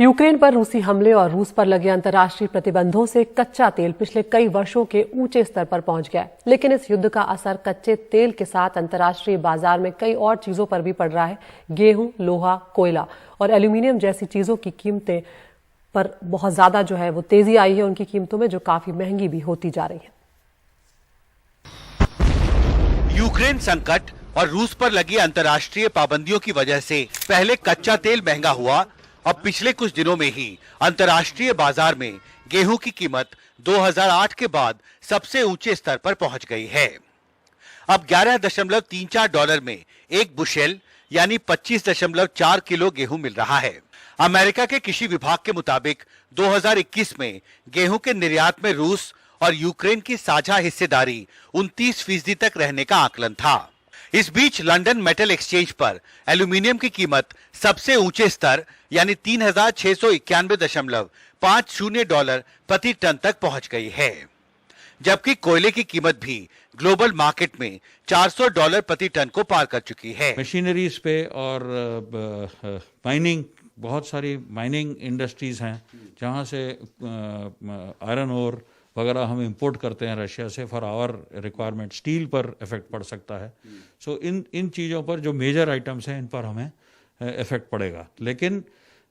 Ukraine पर रूसी हमले और रूस पर लगे अंतर्राष्ट्रीय प्रतिबंधों से कच्चा तेल पिछले कई वर्षों के ऊंचे स्तर पर पहुंच गया है। लेकिन इस युद्ध का असर कच्चे तेल के साथ अंतर्राष्ट्रीय बाजार में कई और चीजों पर भी पड़ रहा है। गेहूं, लोहा, कोयला और एल्यूमिनियम जैसी चीजों की कीमतें पर बहुत ज्यादा वो तेजी आई है उनकी कीमतों में, जो काफी महंगी भी होती जा रही है। यूक्रेन संकट और रूस पर लगी अंतर्राष्ट्रीय पाबंदियों की वजह से पहले कच्चा तेल महंगा हुआ। अब पिछले कुछ दिनों में ही अंतर्राष्ट्रीय बाजार में गेहूं की कीमत 2008 के बाद सबसे ऊंचे स्तर पर पहुंच गई है। अब $11.34 में एक बुशेल यानी 25.4 किलो गेहूं मिल रहा है। अमेरिका के कृषि विभाग के मुताबिक 2021 में गेहूं के निर्यात में रूस और यूक्रेन की साझा हिस्सेदारी 29% तक रहने का आकलन था। इस बीच लंदन मेटल एक्सचेंज पर एल्यूमिनियम की कीमत सबसे ऊंचे स्तर यानी $3691.50 प्रति टन तक पहुंच गई है, जबकि कोयले की कीमत भी ग्लोबल मार्केट में $400 प्रति टन को पार कर चुकी है। मशीनरीज पे और माइनिंग, बहुत सारी माइनिंग इंडस्ट्रीज हैं जहां से आयरन ओर वगैरह हम इंपोर्ट करते हैं रशिया से फॉर आवर रिक्वायरमेंट। स्टील पर इफेक्ट पड़ सकता है। सो इन चीज़ों पर जो मेजर आइटम्स हैं इन पर हमें इफेक्ट पड़ेगा। लेकिन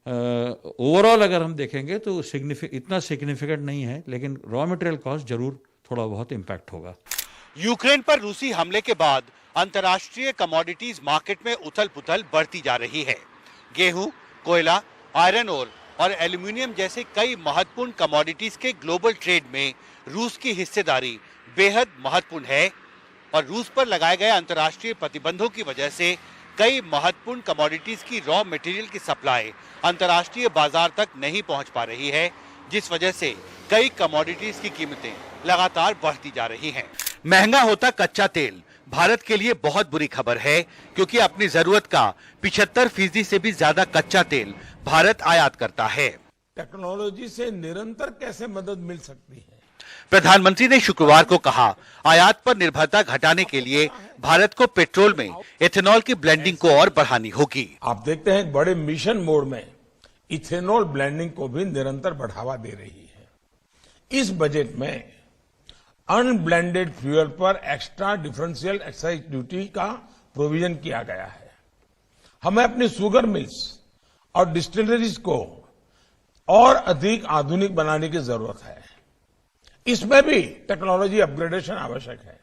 ओवरऑल अगर हम देखेंगे तो इतना सिग्निफिकेंट नहीं है, लेकिन रॉ मटेरियल कॉस्ट जरूर थोड़ा बहुत इम्पैक्ट होगा। यूक्रेन पर रूसी हमले के बाद अंतर्राष्ट्रीय कमोडिटीज मार्केट में उथल पुथल बढ़ती जा रही है। गेहूं, कोयला, आयरन ओर और एल्यूमिनियम जैसे कई महत्वपूर्ण कमोडिटीज के ग्लोबल ट्रेड में रूस की हिस्सेदारी बेहद महत्वपूर्ण है और रूस पर लगाए गए अंतर्राष्ट्रीय प्रतिबंधों की वजह से कई महत्वपूर्ण कमोडिटीज की रॉ मटेरियल की सप्लाई अंतर्राष्ट्रीय बाजार तक नहीं पहुंच पा रही है, जिस वजह से कई कमोडिटीज की कीमतें लगातार बढ़ती जा रही हैं। महंगा होता कच्चा तेल भारत के लिए बहुत बुरी खबर है, क्योंकि अपनी जरूरत का 75% से भी ज्यादा कच्चा तेल भारत आयात करता है। टेक्नोलॉजी से निरंतर कैसे मदद मिल सकती है? प्रधानमंत्री ने शुक्रवार को कहा, आयात पर निर्भरता घटाने के लिए भारत को पेट्रोल में इथेनॉल की ब्लेंडिंग को और बढ़ानी होगी। आप देखते हैं बड़े मिशन मोड में इथेनॉल ब्लेंडिंग को भी निरंतर बढ़ावा दे रही है। इस बजट में अनब्लेंडेड फ्यूल पर एक्स्ट्रा डिफरेंशियल एक्साइज ड्यूटी का प्रोविजन किया गया है। हमें अपनी शुगर मिल्स और डिस्टिलरीज को और अधिक आधुनिक बनाने की जरूरत है। इसमें भी टेक्नोलॉजी अपग्रेडेशन आवश्यक है।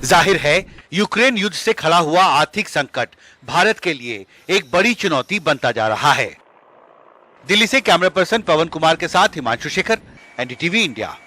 जाहिर है, यूक्रेन युद्ध से खड़ा हुआ आर्थिक संकट भारत के लिए एक बड़ी चुनौती बनता जा रहा है। दिल्ली से कैमरा पर्सन पवन कुमार के साथ हिमांशु शेखर, एनडीटीवी इंडिया।